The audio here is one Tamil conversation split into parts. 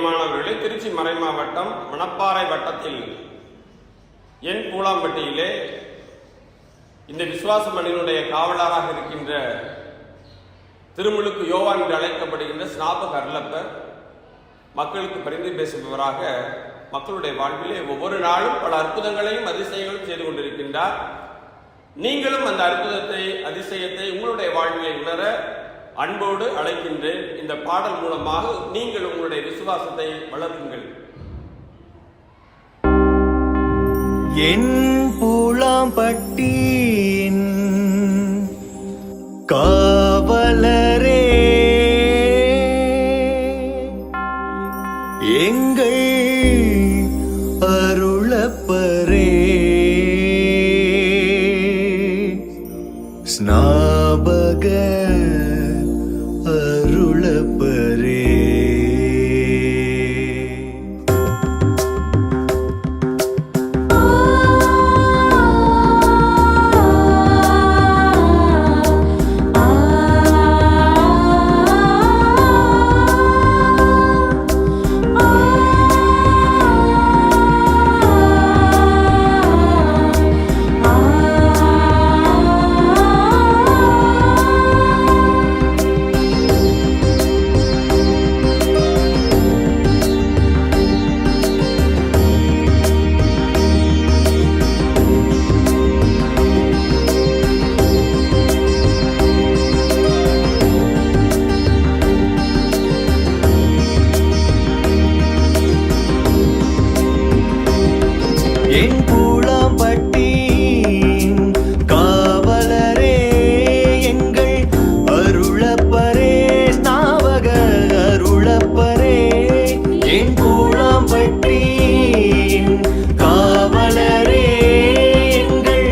பிரியமானவர்களே, திருச்சி மறைமாவட்டம் மணப்பாறை வட்டத்தில் என் பூலாம்பட்டியிலே இந்த விசுவாச மண்ணினுடைய காவலராக இருக்கின்ற திருமுழுக்கு யோவான் என்று அழைக்கப்படுகின்ற ஸ்நாபக அருளப்பர் மக்களுக்கு பரிந்து பேசுபவராக மக்களுடைய வாழ்விலே ஒவ்வொரு நாளும் பல அற்புதங்களையும் அதிசயங்களும் செய்து கொண்டிருக்கின்றார். நீங்களும் அந்த அற்புதத்தை அதிசயத்தை உங்களுடைய வாழ்விலை உணர அன்போடு அழைக்கின்றேன். இந்த பாடல் மூலமாக நீங்கள் உங்களுடைய விசுவாசத்தை வளர்க்குங்கள். என் பூலாம்பட்டியின் காவலரே, எங்கள் அருளப்பரே, ஸ்நாபக அருளப்பரே, என் பூலாம்பட்டியின் காவலரே, எங்கள் அருளப்பரே, ஸ்நாபக அருளப்பரே, என் பூலாம்பட்டியின் காவலரே, எங்கள்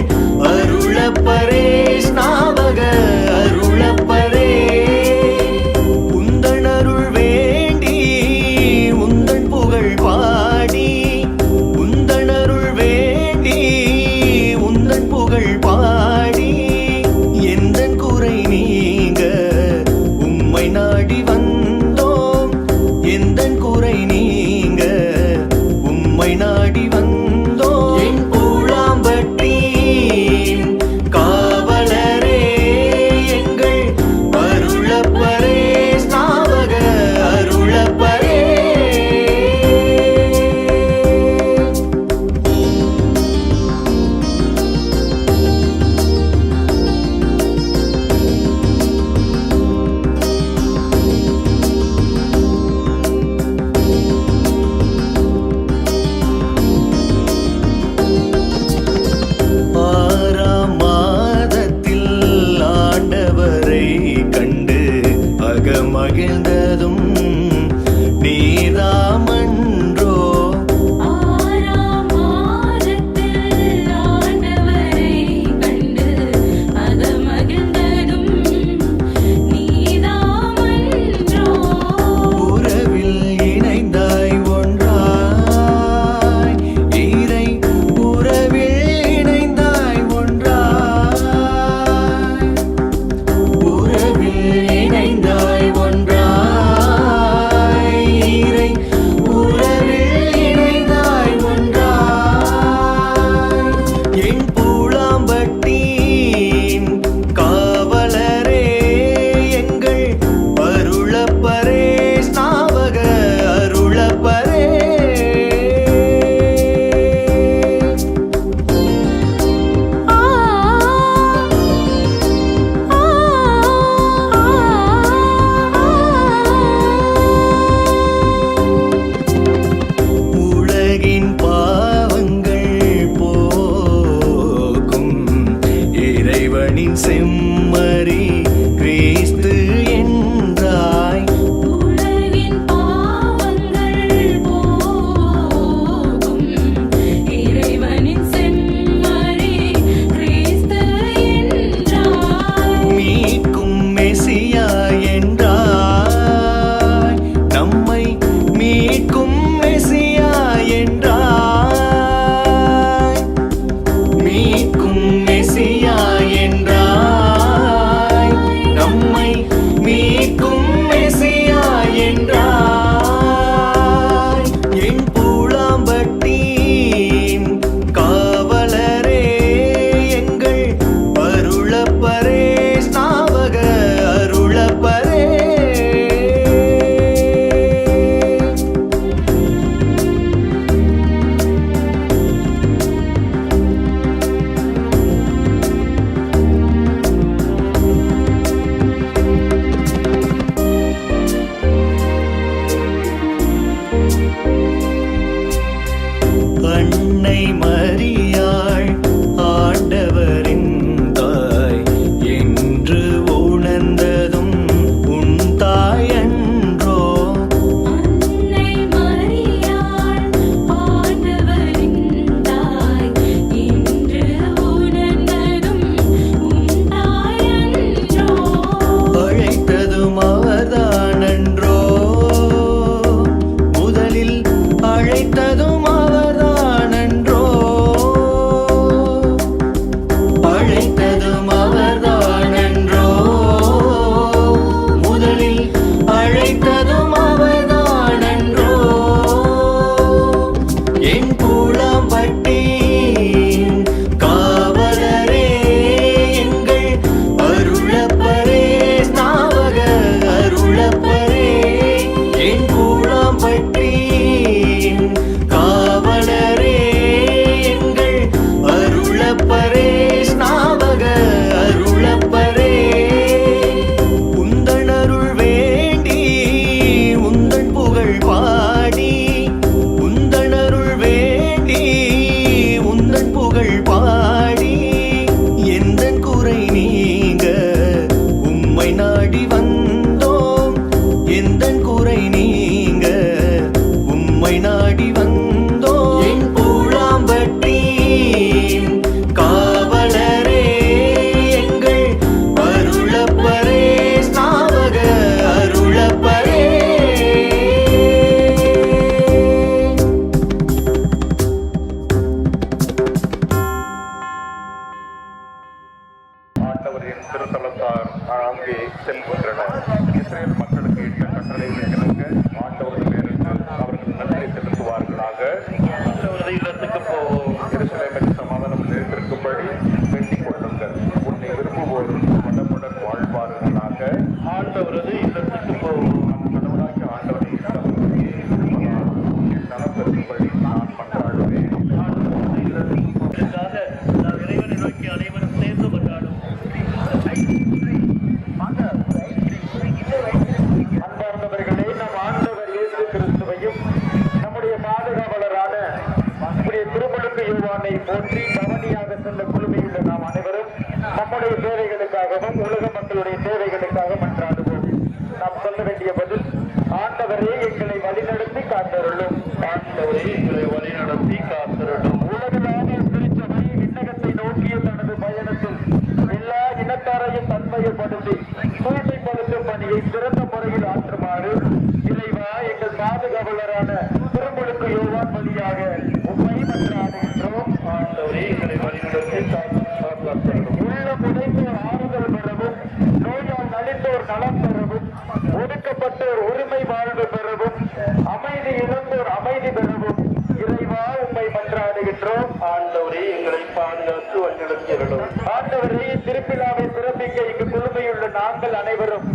அருளப்பரே, ஸ்நாபக அருளப்பரே, உந்தன் அருள் வேண்டி உந்தன் புகழ் பாடி, புகழ் பாடி, எந்தன் குறை நீங்க உம்மை நாடி வந்தோம், எந்தன் குறை நீங்க உம்மை நாடி வந்தோம். என் பூலாம்பட்டியின் காவலரே, எங்கள் அருளப்பரே, ஸ்நாபக அருளப்பரே, மண்ணை போற்றி பவனியாக செல்ல குழுமையுள்ள நாம் அனைவரும் நம்முடைய தேவைகளுக்காகவும் உலக மக்களுடைய தேவைகளுக்காக மன்றாடுவோம். நாம் சொல்ல வேண்டிய பதில், ஆண்டவரே எங்களை வழிநடத்தி காத்தருளும். ஆண்டவரே எங்களை வழிநடத்தி காத்தருளும். உலகளாவிய திருச்சபை விண்ணகத்தை நோக்கிய தனது பயணத்தில் எல்லா இனத்தாரையும் தன்மையப்படுத்தி தூய்மைப்படுத்தும் பணியை சிறந்த முறையில் ஆற்றுமாறு இறைவா எங்கள் பாதுகாவலரான திருமுழுக்கு யோவான் வழியாக உண்மை மன்றாடுகின்றோம். ஆண்டவரே எங்களை வழிநடத்தி காத்தருளும். உள்ள முனைந்தோர் ஆறுதல் பெறவும், நோயால் நலிந்தோர் நலம் பெறவும், ஒடுக்கப்பட்டோர் உரிமை வாழ்வு பெறவும், அமைதி இழந்தோர் அமைதி பெறவும் இறைவா உண்மை மன்றாடுகின்றோம். ஆண்டவரே எங்களை பாதுகாத்து வழிநடத்தியருளும். ஆண்டவரே திருப்பிலாவை சிறப்பிக்க இங்கு குழுமையுள்ள நாங்கள் அனைவரும்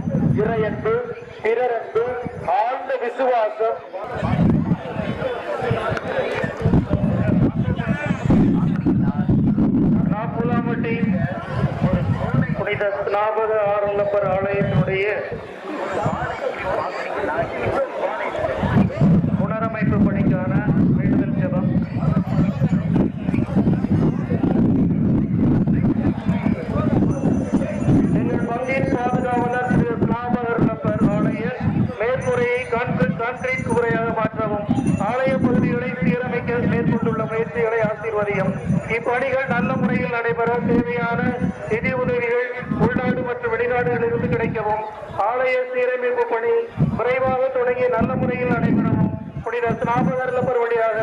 இறையன்பு, பிறரன்பு, ஆழ்ந்த விசுவாசம், நாப்புலாமட்டி புனித ஸ்நாபக ஆரம்பர் ஆலயத்தினுடைய புனரமைப்பு பணிக்கான வேண்டுதல் ஜெபம். எங்கள் பங்கின் பாதுகாவலர் திரு ஸ்நாபகர் ஆலய மேற்கூரையை கான்கிரீட் கூரையாக மாற்றவும், ஆலய பகுதிகளை சீரமைக்க மேற்கொண்டுள்ள முயற்சிகளை ஆசீர்வதியும். இப்பணிகள் நல்ல முறையில் நடைபெற தேவையான நிதி உதவிகள் உள்நாடு மற்றும் வெளிநாடுகளிலிருந்து கிடைக்கவும், ஆலய சீரமைப்பு பணி விரைவாக தொடங்கி நல்ல முறையில் நடைபெறவும் புனித ஸ்நாபகர் வழியாக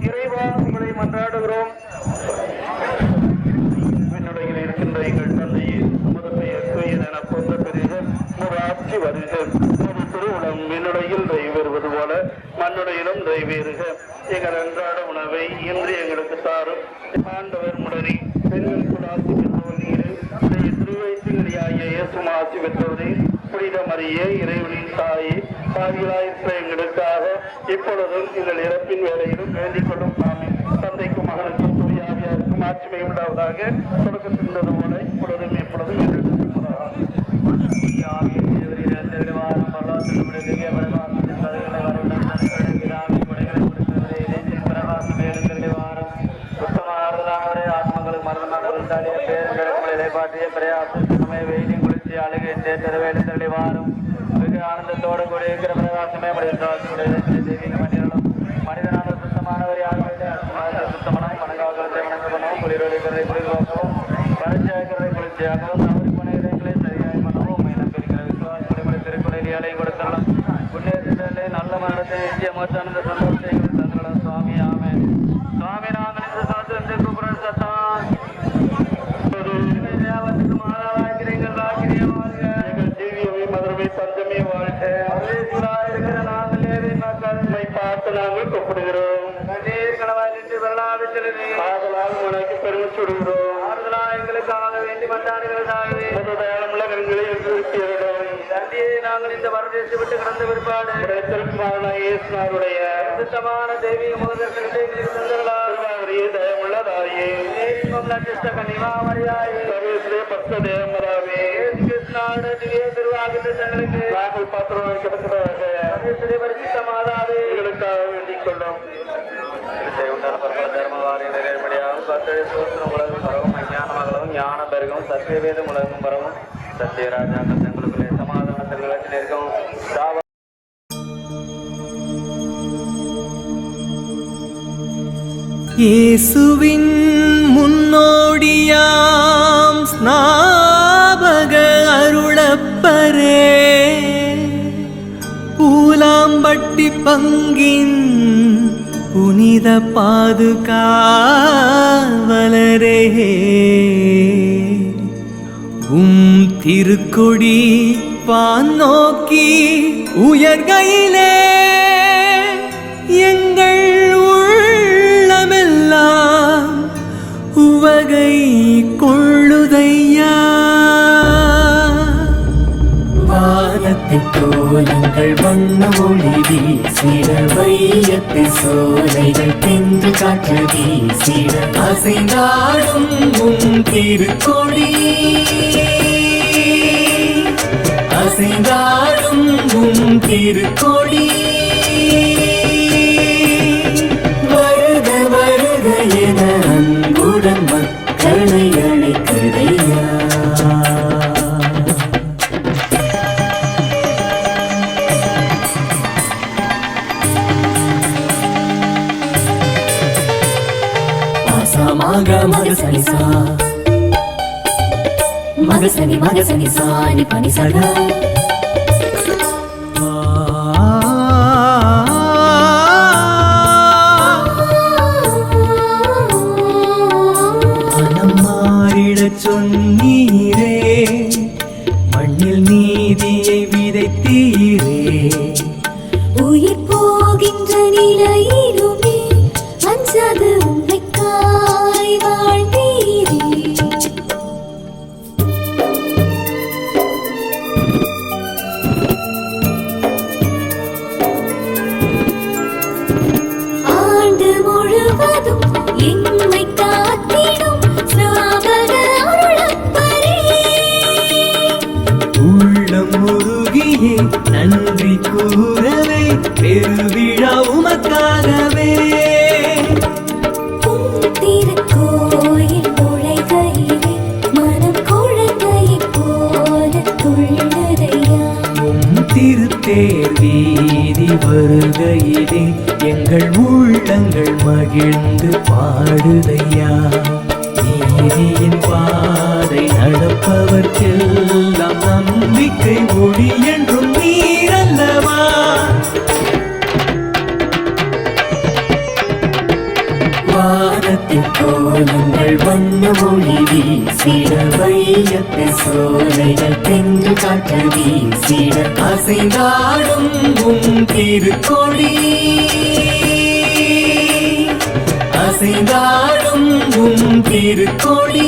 இறைவா உங்களை மன்றாடுகிறோம். விண்ணுலகில் இருக்கின்ற எங்கள் தந்தையே, உமது பெயர் தூயது என போற்ற பெறுக. உமது ஆட்சி வருக. உமது திருவுளம் விண்ணுலகில் நிறைவேறுவது போல மண்ணுலகிலும் நிறைவேறுக. எங்கள் அன்றாட உணவை இன்று எங்களுக்கு தாரும். ஆண்டவர் முடரி பெண்கள் கூட ஆட்சி பெற்றவர் நீரு. திருவயிற்றியாகிய இயேசும் ஆட்சி பெற்றவரே. புனித மரியே, இறைவனின் தாயே, பாவிகளாயிருக்கிற எங்களுக்காக இப்பொழுதும் எங்கள் இறப்பின் வேலையிலும் வேண்டிக் கொள்ளும். ஆமென். தந்தைக்கும் மகனுக்கும் தூய ஆவியாருக்கும் ஆட்சிமை உண்டாவதாக. தொடக்கத்திருந்தது போல இப்பொழுதும் எப்பொழுதும் எங்களுக்கு வெயிலையும் குளிர்ச்சி அழுகை தெருவேலும் வாரும் வெகு ஆனந்தத்தோடு கூட இருக்கிற பிரகாசமே மனிதனும் மனிதனான சுத்தமானவர் யாரும் சுத்தமான மனங்காவலத்தை வணங்கப்படவும், குளிர்வெளிக்கிறதை குளிர்வாக்கவும், வறட்சியாக்கிறதை குளிர்ச்சியாகவும், தவறி போன இடங்களை சரியாக பண்ணவும், நம்பியிருக்கிற விசுவாச திருக்குறையிலையும் கொடுத்தரலாம். முன்னேற்றத்திலே நல்ல மரணத்தை நிச்சயமற்ற சந்தோஷத்தை தந்துள்ளோம். சுவாமி ஆமே. சுவாமி நாங்கள் இந்த சாத்திரத்தை கூப்பிடுற சத்தான் பஞ்சமே வாழ்க. இருக்கிற நாங்கள் மக்களை பார்த்து நாங்கள் கூப்பிடுகிறோம். ஆதலால் உனக்கு பெருமை சுடுகிறோம். ஆறுதலா எங்களுக்காக வேண்டி மன்றாடுகிறதாகவே தயாளமுள்ள கண்களை எழுப்பியவர்கள் தண்டியை நாங்கள் இந்த வரதேசி விட்டு கிடந்த பிற்பாடு இயேசுநாதருடைய சுத்தமான தெய்வீக முகதர்சனத்தை எங்களுக்கு தந்தர்களாக தயமுள்ளதாயே கன்னிமாமரியாயே சர்வேஸ்வரே பக்த தேவமராவே கிருஷ்ணாவோட திவ்ய திருவாகின்ற தங்களுக்கு நாங்கள் பாத்திரம் கிடக்கிறதாக சர்வேஸ்வரே பரிசுத்த மாதாவே எங்களுக்காக வேண்டிக் கொள்ளும். ஞானமகளும் ஞான பெருகும் சத்தியவேதம் உலகம் பரவும் சத்தியராஜாக்கள் தங்களுக்குள்ளே சமாதானத்தில் நிலத்தில் இருக்கும். இயேசுவின் முன்னோடியாம் ஸ்நாபக அருளப்பரே, பூலாம்பட்டி பங்கின் புனித பாதுகாவலரே, திருக்கொடி வான் நோக்கி உயர்கையிலே எங்கள் உள்ளமெல்லாம் உவகை கொள்ளுதையா. வானத்தின் கோலங்கள் வண்ண ஒளி வீசிட, வையத்து சோலைகள் தென்று காற்று வீசிட, அசைந்தாடும் திருக்கொடி, அசைந்தாடும் திருக்கொடி. வருக வருக என மாக மகசனி சா மகசனி சா நி பனி சதா மனம் மாறிடச் சொன்னீரே மண்ணில் நீதியை விதைத்தீரே உயிர் போகின்ற நிலையிலுமே அஞ்சாது உண்மைக்காய் வாழ்ந்தீரே ஆண்டு முழுவதும் எம்மை காத்திடும் ஸ்நாபக அருளப்பரே உள்ளம் முருகியே நன்றி கூறவே பெருவிழா உமக்காகவே திருக்கோயில் நுழைகையிலே மனம் குழந்தையைப் போல துள்ளுதையா திருத்தேர் வீதி வருகையிலே எங்கள் உள்ளங்கள் மகிழ்ந்து பாடுதையா நீதியின் பாதை நடப்பவர்க்கெல்லாம் நம்பிக்கை ஒளி என்றும் நீரல்லவா வானத்தின் கோலங்கள் வண்ண ஒளி வீசிட வையத்து சோலைகள் தென்று காற்று வீசிட அசைந்தாடும் உம் திருக்கொடி அசைந்தாடும் உம் திருக்கொடி